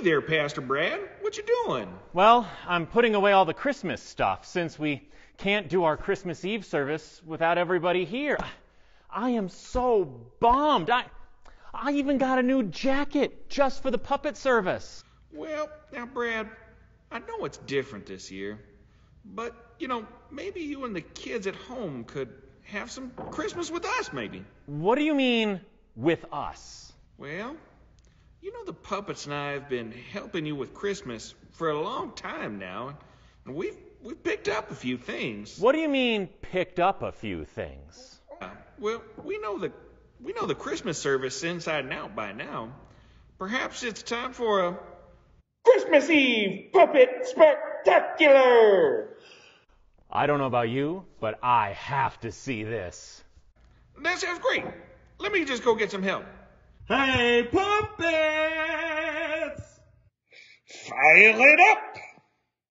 there, Pastor Brad. What you doing? Well, I'm putting away all the Christmas stuff since we can't do our Christmas Eve service without everybody here. I am so bummed. I even got a new jacket just for the puppet service. Well, now, Brad, I know it's different this year, but, maybe you and the kids at home could have some Christmas with us, maybe. What do you mean, with us? Well, the puppets and I have been helping you with Christmas for a long time now, and we've picked up a few things. What do you mean, picked up a few things? Well, we know the Christmas service inside and out by now. Perhaps it's time for a Christmas Eve Puppet Spectacular! I don't know about you, but I have to see this. That sounds great. Let me just go get some help. Hey, puppets! Fire it up!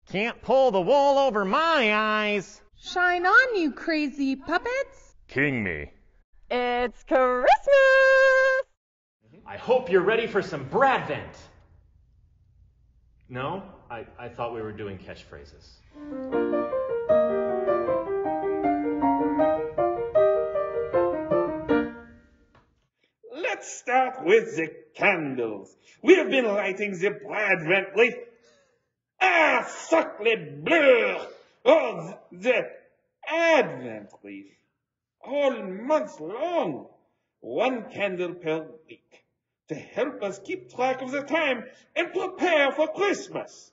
Can't pull the wool over my eyes. Shine on, you crazy puppets! King me. It's Christmas! I hope you're ready for some Bradvent. No? I thought we were doing catchphrases. Let's start with the candles. We have been lighting the Bradvent leaf. Sacre bleu! Oh, the Advent leaf. All month long. One candle per week. To help us keep track of the time and prepare for Christmas.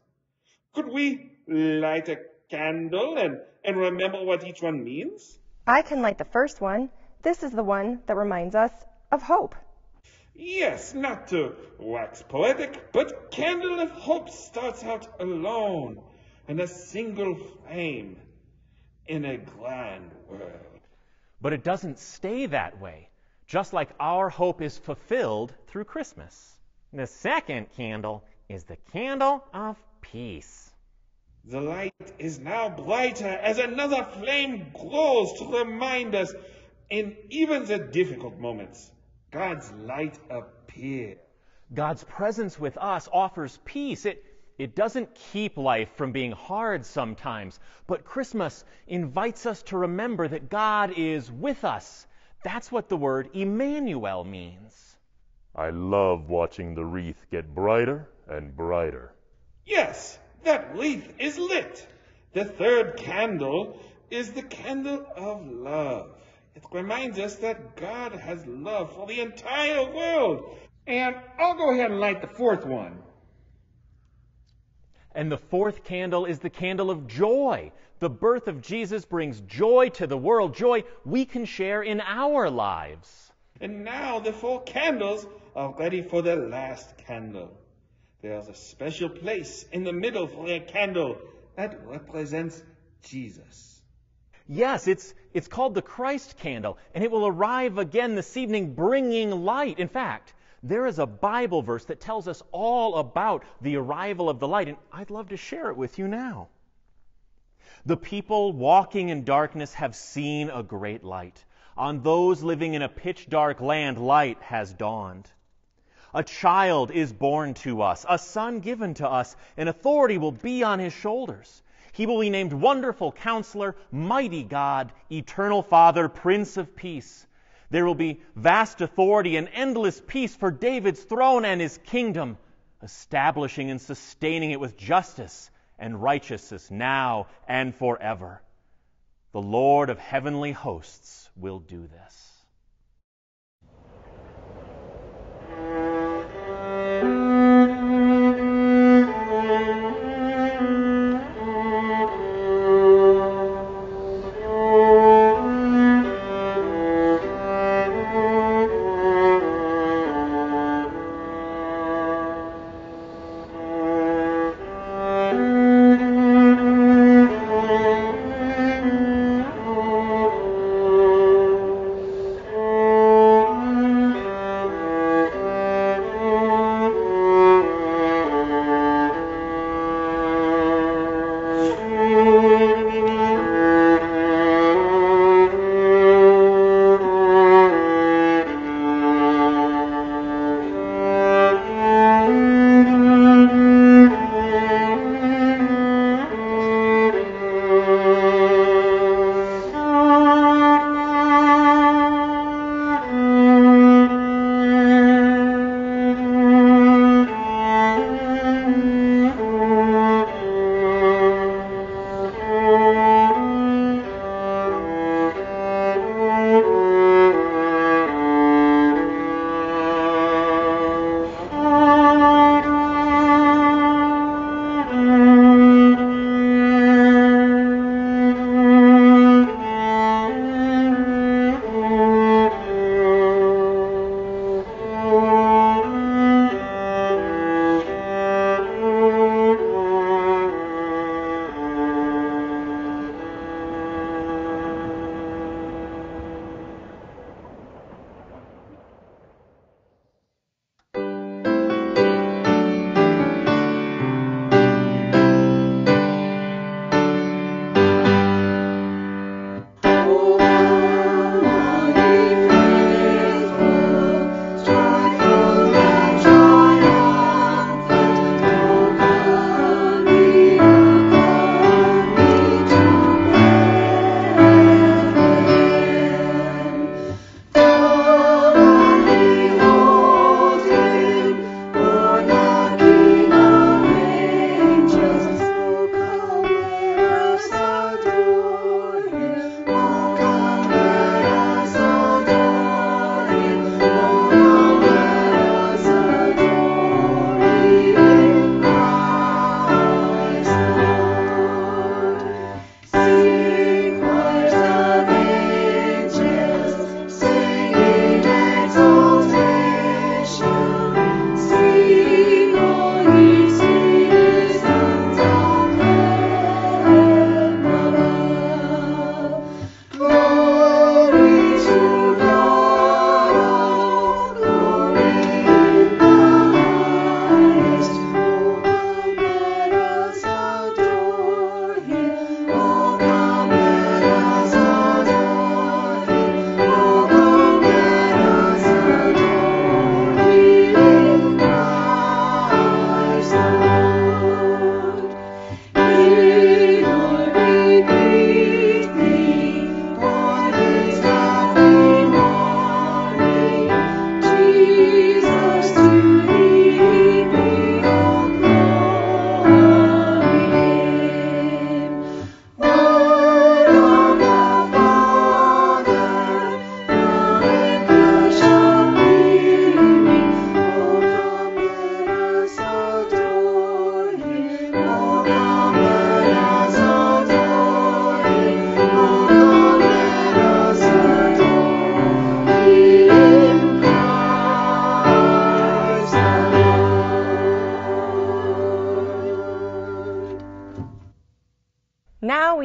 Could we light a candle and remember what each one means? I can light the first one. This is the one that reminds us of hope. Yes, not to wax poetic, but candle of hope starts out alone in a single flame in a grand world. But it doesn't stay that way, just like our hope is fulfilled through Christmas. The second candle is the candle of peace. The light is now brighter as another flame glows to remind us, in even the difficult moments, God's light appears. God's presence with us offers peace. It doesn't keep life from being hard sometimes, but Christmas invites us to remember that God is with us. That's what the word Emmanuel means. I love watching the wreath get brighter and brighter. Yes, that wreath is lit. The third candle is the candle of love. It reminds us that God has love for the entire world. And I'll go ahead and light the fourth one. And the fourth candle is the candle of joy. The birth of Jesus brings joy to the world, joy we can share in our lives. And now the 4 candles are ready for the last candle. There's a special place in the middle for a candle that represents Jesus. Yes, it's called the Christ candle, and it will arrive again this evening bringing light. In fact, there is a Bible verse that tells us all about the arrival of the light, and I'd love to share it with you now. The people walking in darkness have seen a great light. On those living in a pitch-dark land, light has dawned. A child is born to us, a son given to us, and authority will be on his shoulders. He will be named Wonderful Counselor, Mighty God, Eternal Father, Prince of Peace. There will be vast authority and endless peace for David's throne and his kingdom, establishing and sustaining it with justice and righteousness now and forever. The Lord of heavenly hosts will do this.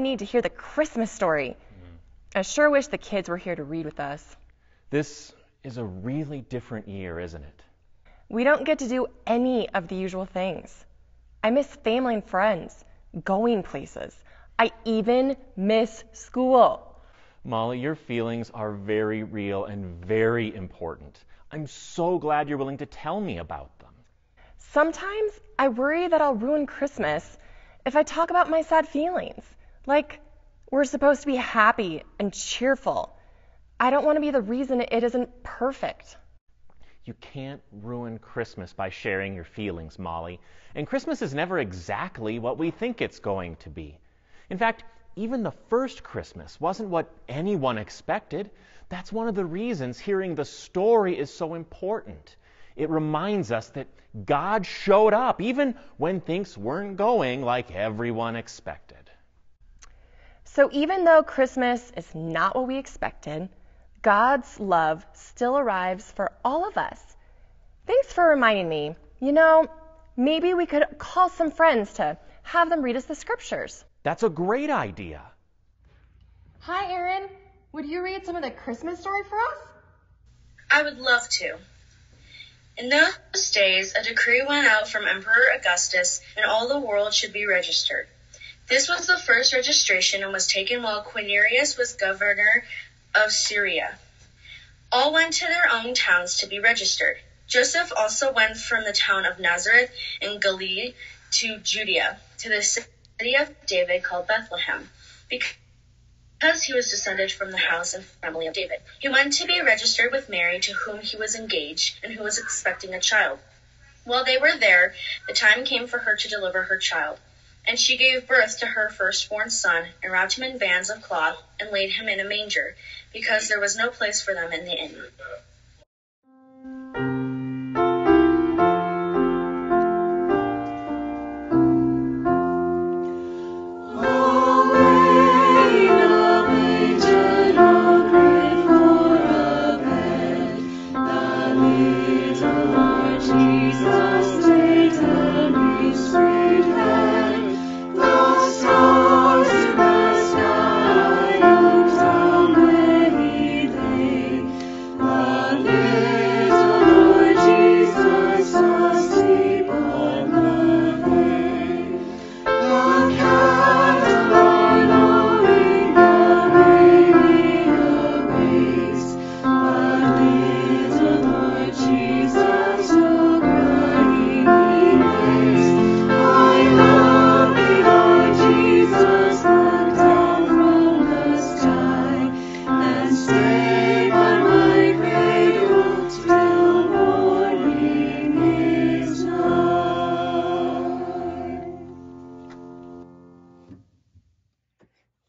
need to hear the Christmas story. I sure wish the kids were here to read with us. This is a really different year, isn't it? We don't get to do any of the usual things. I miss family and friends, going places. I even miss school. Molly, your feelings are very real and very important. I'm so glad you're willing to tell me about them. Sometimes I worry that I'll ruin Christmas if I talk about my sad feelings. Like, we're supposed to be happy and cheerful. I don't want to be the reason it isn't perfect. You can't ruin Christmas by sharing your feelings, Molly. And Christmas is never exactly what we think it's going to be. In fact, even the first Christmas wasn't what anyone expected. That's one of the reasons hearing the story is so important. It reminds us that God showed up even when things weren't going like everyone expected. So even though Christmas is not what we expected, God's love still arrives for all of us. Thanks for reminding me. Maybe we could call some friends to have them read us the scriptures. That's a great idea. Hi, Erin. Would you read some of the Christmas story for us? I would love to. In those days, a decree went out from Emperor Augustus, and all the world should be registered. This was the first registration and was taken while Quirinius was governor of Syria. All went to their own towns to be registered. Joseph also went from the town of Nazareth in Galilee to Judea, to the city of David called Bethlehem, because he was descended from the house and family of David. He went to be registered with Mary, to whom he was engaged and who was expecting a child. While they were there, the time came for her to deliver her child. And she gave birth to her firstborn son, and wrapped him in bands of cloth, and laid him in a manger, because there was no place for them in the inn.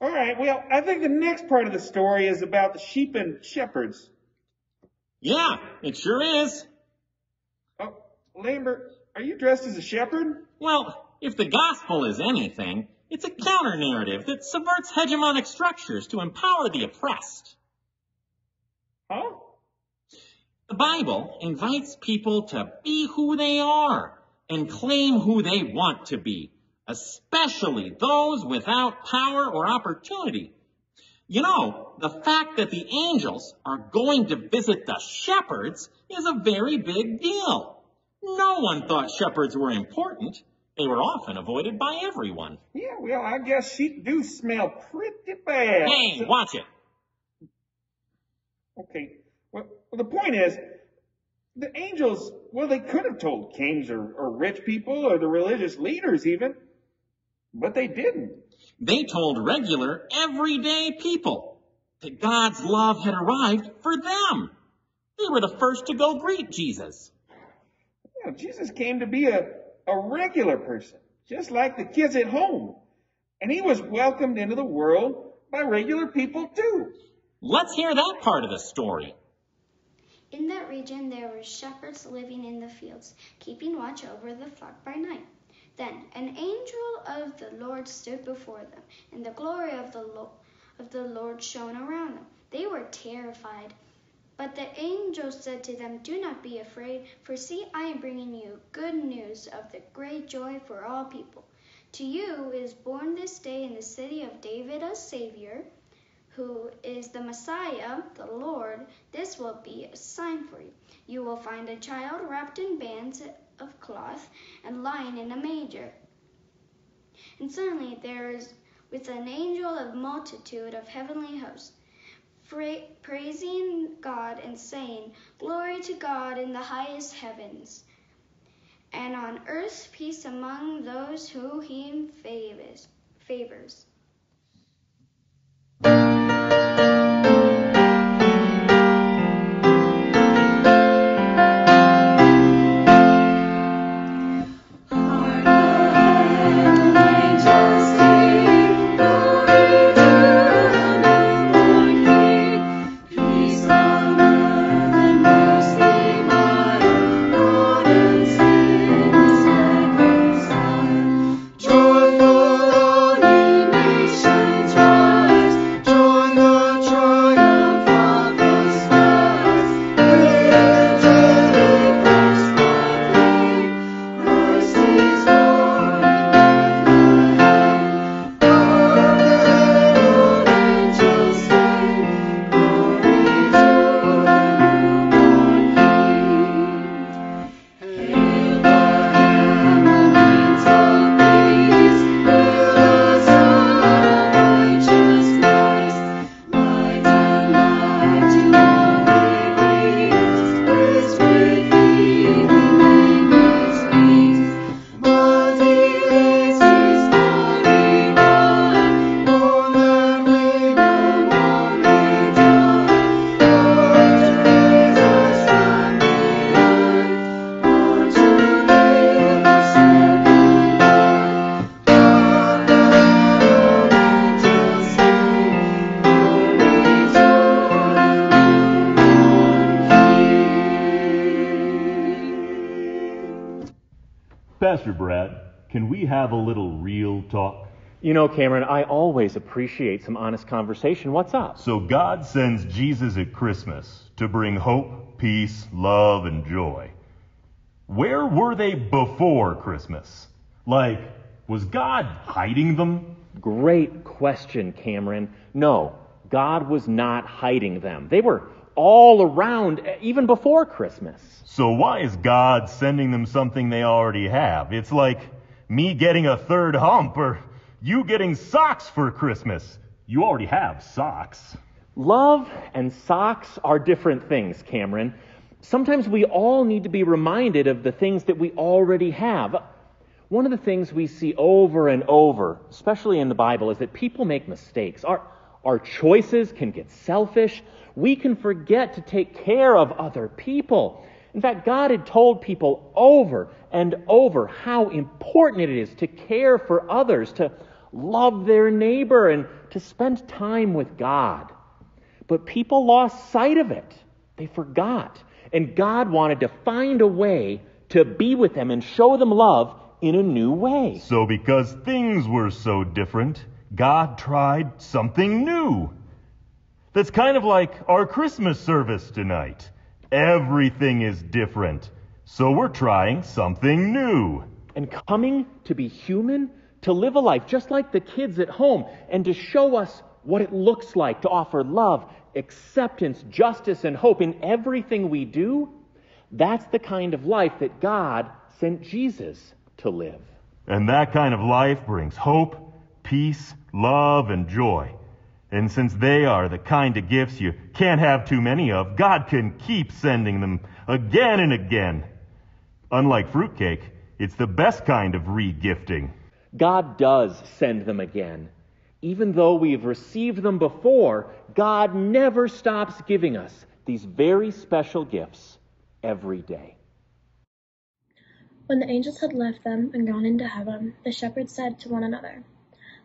All right, well, I think the next part of the story is about the sheep and shepherds. Yeah, it sure is. Oh, Lambert, are you dressed as a shepherd? Well, if the gospel is anything, it's a counter-narrative that subverts hegemonic structures to empower the oppressed. Huh? The Bible invites people to be who they are and claim who they want to be, especially those without power or opportunity. You know, the fact that the angels are going to visit the shepherds is a very big deal. No one thought shepherds were important. They were often avoided by everyone. Yeah, well, I guess sheep do smell pretty bad. Hey, watch it. Okay, well, the point is, the angels, well, they could have told kings or rich people or the religious leaders even, but they didn't. They told regular, everyday people that God's love had arrived for them. They were the first to go greet Jesus. Yeah, Jesus came to be a regular person, just like the kids at home. And he was welcomed into the world by regular people too. Let's hear that part of the story. In that region there were shepherds living in the fields, keeping watch over the flock by night. Then an angel of the Lord stood before them, and the glory of the Lord shone around them. They were terrified. But the angel said to them, "Do not be afraid, for see, I am bringing you good news of the great joy for all people. To you is born this day in the city of David a Savior, who is the Messiah, the Lord. This will be a sign for you. You will find a child wrapped in bands of cloth and lying in a manger. And suddenly there is with an angel a multitude of heavenly hosts, praising God and saying, Glory to God in the highest heavens, and on earth peace among those who he favors. Pastor Brad, can we have a little real talk? You know, Cameron, I always appreciate some honest conversation. What's up? So God sends Jesus at Christmas to bring hope, peace, love, and joy. Where were they before Christmas? Like, was God hiding them? Great question, Cameron. No, God was not hiding them. They were all around even before Christmas. So why is God sending them something they already have? It's like me getting a third hump or you getting socks for Christmas. You already have socks. Love and socks are different things, Cameron. Sometimes we all need to be reminded of the things that we already have. One of the things we see over and over, especially in the Bible, is that people make mistakes. Our choices can get selfish. We can forget to take care of other people. In fact, God had told people over and over how important it is to care for others, to love their neighbor, and to spend time with God. But people lost sight of it. They forgot. And God wanted to find a way to be with them and show them love in a new way. So because things were so different, God tried something new. That's kind of like our Christmas service tonight. Everything is different, so we're trying something new. And coming to be human, to live a life just like the kids at home, and to show us what it looks like to offer love, acceptance, justice, and hope in everything we do, that's the kind of life that God sent Jesus to live. And that kind of life brings hope, peace, love, and joy. And since they are the kind of gifts you can't have too many of, God can keep sending them again and again. Unlike fruitcake, it's the best kind of re-gifting. God does send them again. Even though we've received them before, God never stops giving us these very special gifts every day. When the angels had left them and gone into heaven, the shepherds said to one another,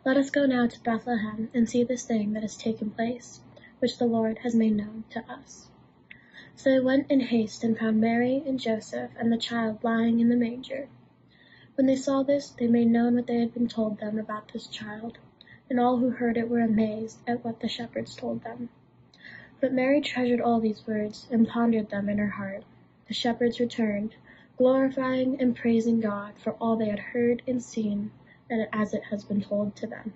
Let us go now to Bethlehem and see this thing that has taken place, which the Lord has made known to us. So they went in haste and found Mary and Joseph and the child lying in the manger. When they saw this, they made known what they had been told them about this child, and all who heard it were amazed at what the shepherds told them. But Mary treasured all these words and pondered them in her heart. The shepherds returned, glorifying and praising God for all they had heard and seen, and as it has been told to them.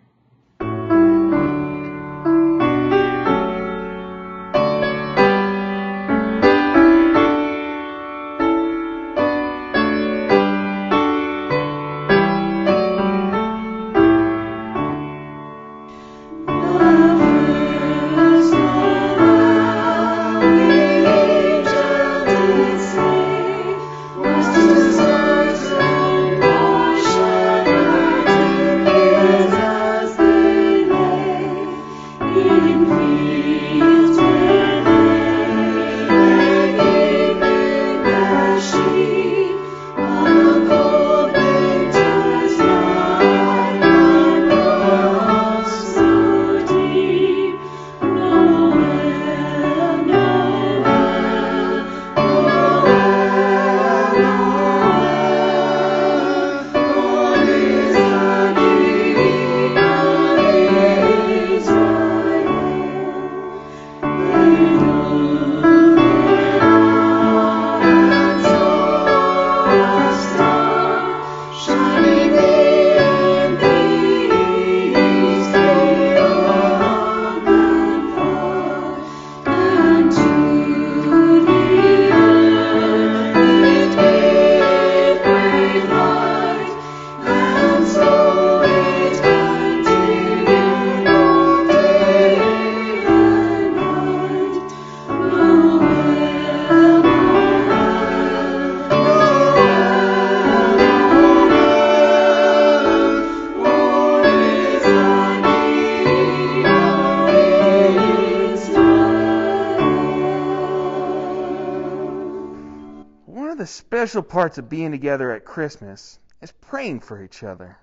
One of the special parts of being together at Christmas is praying for each other.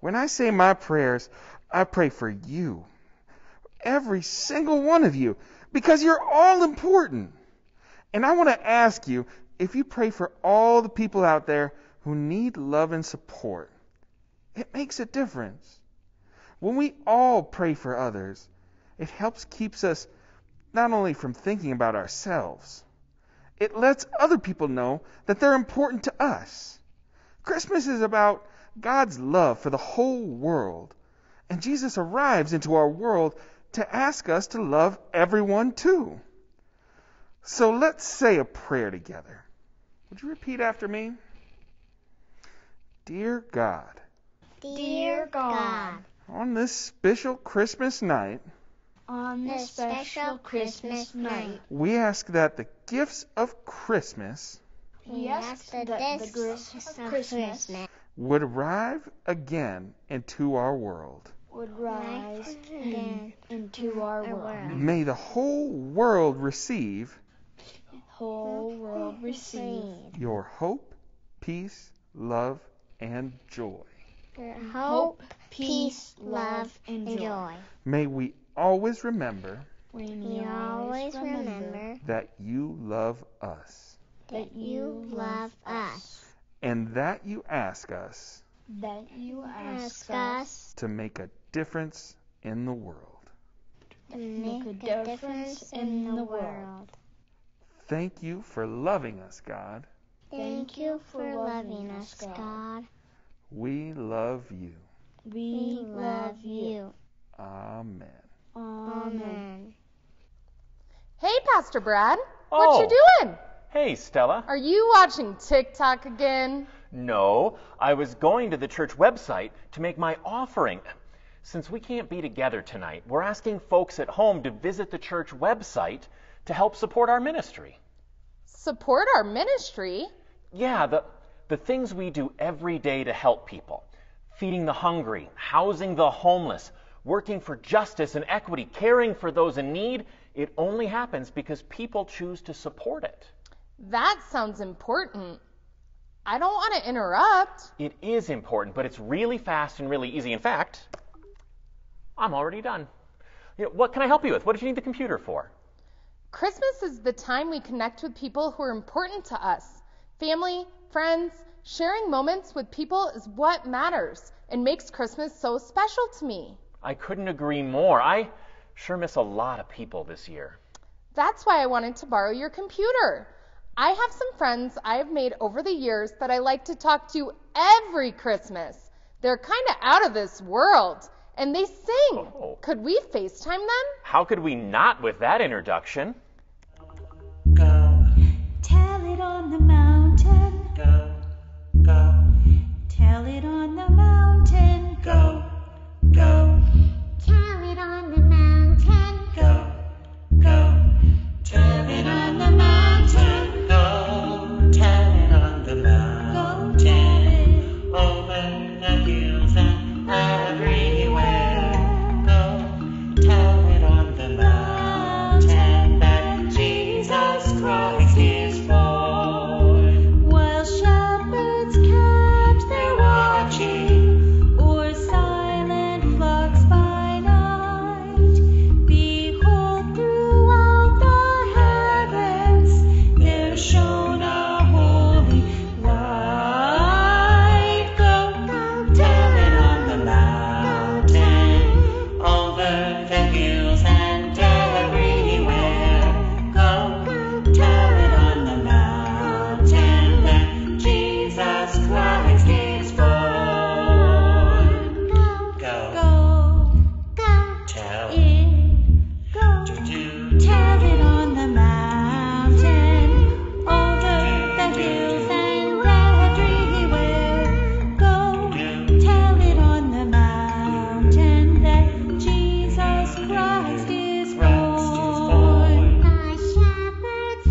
When I say my prayers, I pray for you, every single one of you, because you're all important. And I want to ask you if you pray for all the people out there who need love and support. It makes a difference. When we all pray for others, it keeps us not only from thinking about ourselves, it lets other people know that they're important to us. Christmas is about God's love for the whole world. And Jesus arrives into our world to ask us to love everyone too. So let's say a prayer together. Would you repeat after me? Dear God, Dear God, on this special Christmas night, we ask that the gifts of Christmas would arrive again into our world. May the whole world receive your hope, peace, love, and joy. Hope, peace, love, and joy. May we always remember that you love us. And that you ask us to make a difference in the world. Thank you for loving us, God. Thank you for loving us, God. We love you. We love you. Amen. Amen. Hey, Pastor Brad. Oh. What you doing? Hey, Stella. Are you watching TikTok again? No, I was going to the church website to make my offering. Since we can't be together tonight, we're asking folks at home to visit the church website to help support our ministry. Support our ministry? Yeah, the things we do every day to help people. Feeding the hungry, housing the homeless, working for justice and equity, caring for those in need. It only happens because people choose to support it. That sounds important. I don't want to interrupt. It is important, but it's really fast and really easy. In fact, I'm already done. What can I help you with? What did you need the computer for? Christmas is the time we connect with people who are important to us. Family, friends, sharing moments with people is what matters and makes Christmas so special to me. I couldn't agree more. I sure miss a lot of people this year. That's why I wanted to borrow your computer. I have some friends I have made over the years that I like to talk to every Christmas. They're kind of out of this world, and they sing. Oh. Could we FaceTime them? How could we not with that introduction? Go. Tell it on the mountain. Go. Go. Tell it on the mountain. Go. Go. Tell it on the mountain. Go. Go. Tell it on the mountain. Go. Tell it on the mountain. Over the hills and everywhere. Go. Tell it on the mountain that Jesus Christ is born. While shepherds kept their watching, or silent flocks by night, behold, throughout the heavens there shone a holy light. Go, tell it on the mountain, over the hills and everywhere. Go, tell it on the mountain that Jesus Christ is born. Go, tell it. Tell it on the mountain, over the hills and everywhere. Go, tell it on the mountain that Jesus Christ is born. The shepherds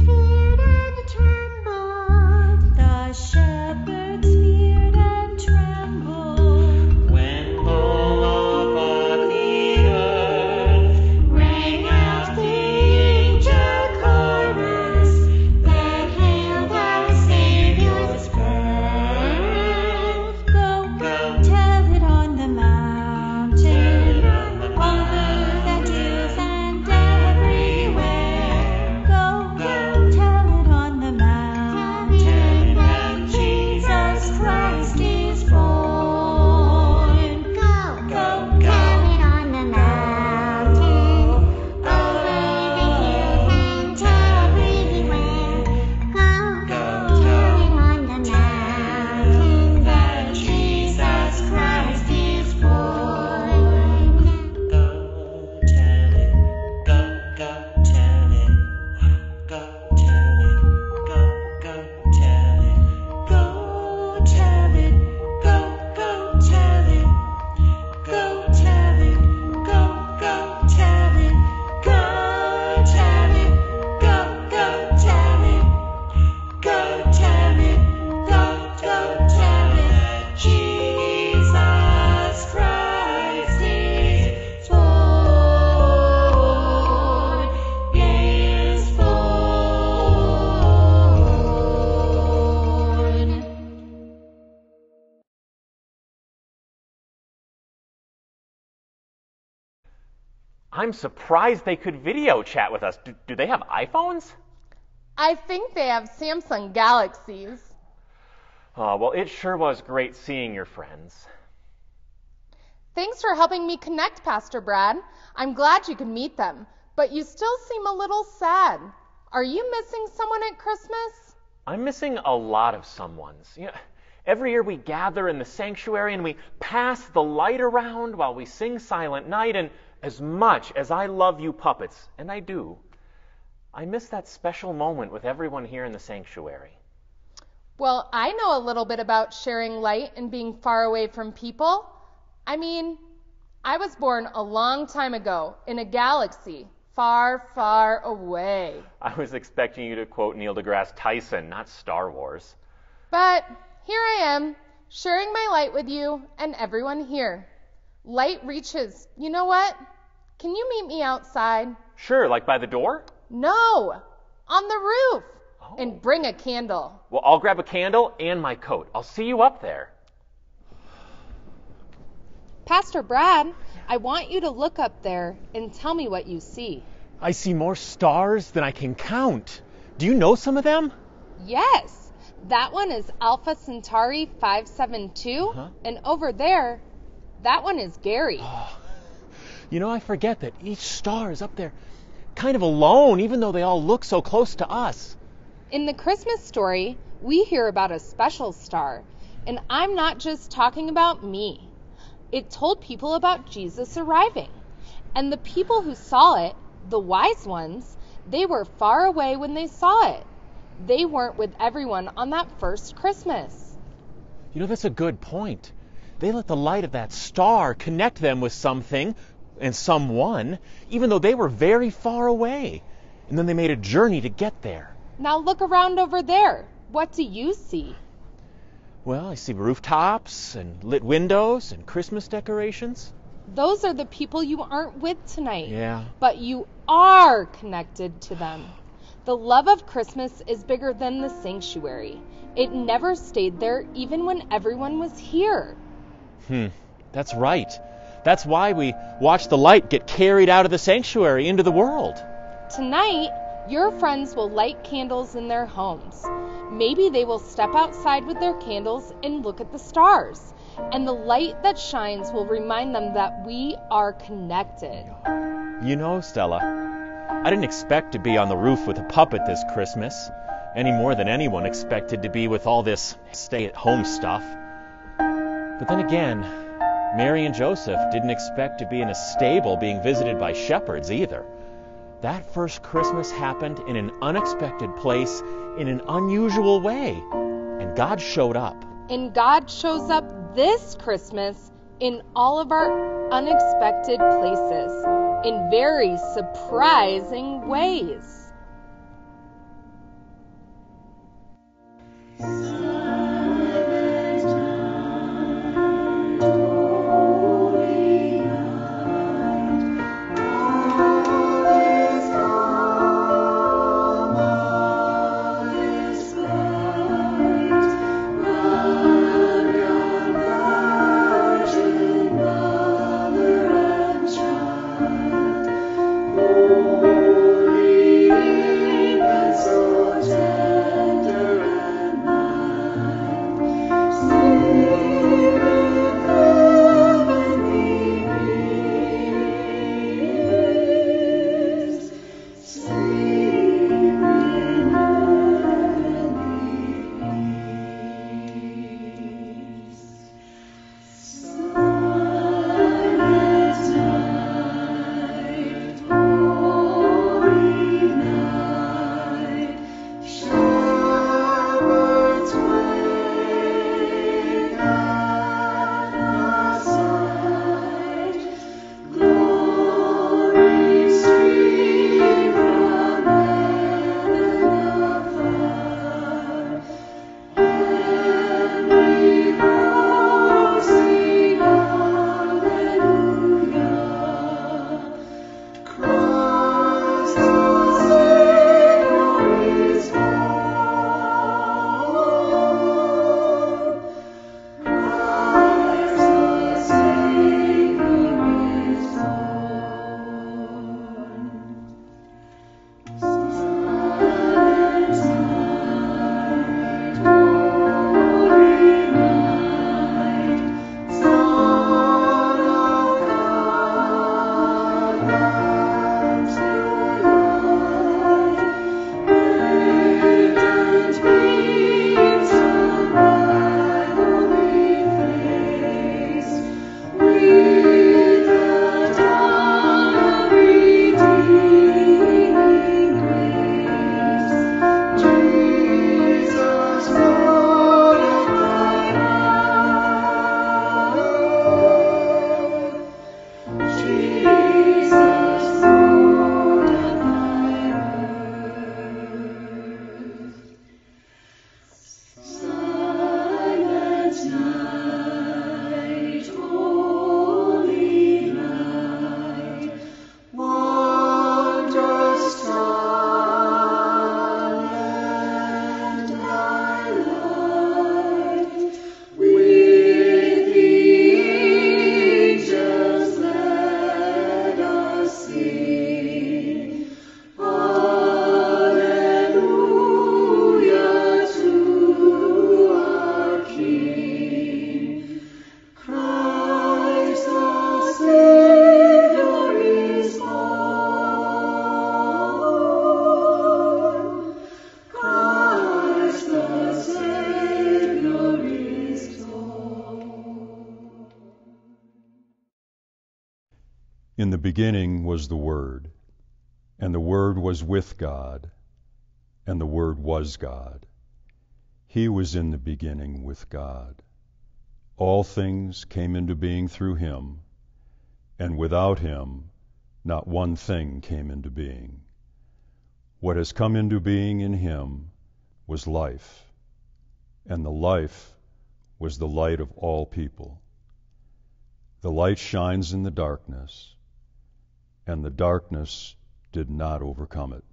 feared and trembled. When low above the earth rang out the angel chorus that hailed our Savior's birth. Go, tell it on the mountain, over the hills and everywhere. Go, tell it on the mountain that Jesus Christ is born. Go, tell it on the mountain, over the hills and everywhere. Go, tell it on the mountain that Jesus Christ is born. Go, tell it. Go, tell it. Go, tell it. Go, tell it. Go, tell it. Go, tell it. Go, tell it. Go, tell it. Go, tell it. Go, tell it. Go, tell it. Go, tell it. That Jesus Christ is born. Is born. I'm surprised they could video chat with us. Do they have iPhones? I think they have Samsung Galaxies. Oh, well, it sure was great seeing your friends. Thanks for helping me connect, Pastor Brad. I'm glad you could meet them, but you still seem a little sad. Are you missing someone at Christmas? I'm missing a lot of someones. Every year we gather in the sanctuary and we pass the light around while we sing Silent Night, and as much as I love you puppets, and I do, I miss that special moment with everyone here in the sanctuary. Well, I know a little bit about sharing light and being far away from people. I mean, I was born a long time ago in a galaxy far, far away. I was expecting you to quote Neil deGrasse Tyson, not Star Wars. But here I am, sharing my light with you and everyone here. Light reaches. You know what? Can you meet me outside? Sure, like by the door? No, on the roof. And bring a candle. Well, I'll grab a candle and my coat. I'll see you up there. Pastor Brad, I want you to look up there and tell me what you see. I see more stars than I can count. Do you know some of them? Yes. That one is Alpha Centauri 572. And over there, that one is Gary. I forget that each star is up there kind of alone, even though they all look so close to us. In the Christmas story, we hear about a special star. And I'm not just talking about me. It told people about Jesus arriving. And the people who saw it, the wise ones, they were far away when they saw it. They weren't with everyone on that first Christmas. You know, that's a good point. They let the light of that star connect them with something and someone, even though they were very far away. And then they made a journey to get there. Now look around over there. What do you see? Well, I see rooftops and lit windows and Christmas decorations. Those are the people you aren't with tonight. Yeah. But you are connected to them. The love of Christmas is bigger than the sanctuary. It never stayed there even when everyone was here. That's right. That's why we watch the light get carried out of the sanctuary into the world. Tonight, your friends will light candles in their homes. Maybe they will step outside with their candles and look at the stars. And the light that shines will remind them that we are connected. You know, Stella, I didn't expect to be on the roof with a puppet this Christmas, any more than anyone expected to be with all this stay-at-home stuff. But then again, Mary and Joseph didn't expect to be in a stable being visited by shepherds either. That first Christmas happened in an unexpected place in an unusual way, and God showed up. And God shows up this Christmas in all of our unexpected places, in very surprising ways. In the beginning was the Word, and the Word was with God, and the Word was God. He was in the beginning with God. All things came into being through him, and without him not one thing came into being. What has come into being in him was life, and the life was the light of all people. The light shines in the darkness, and the darkness did not overcome it.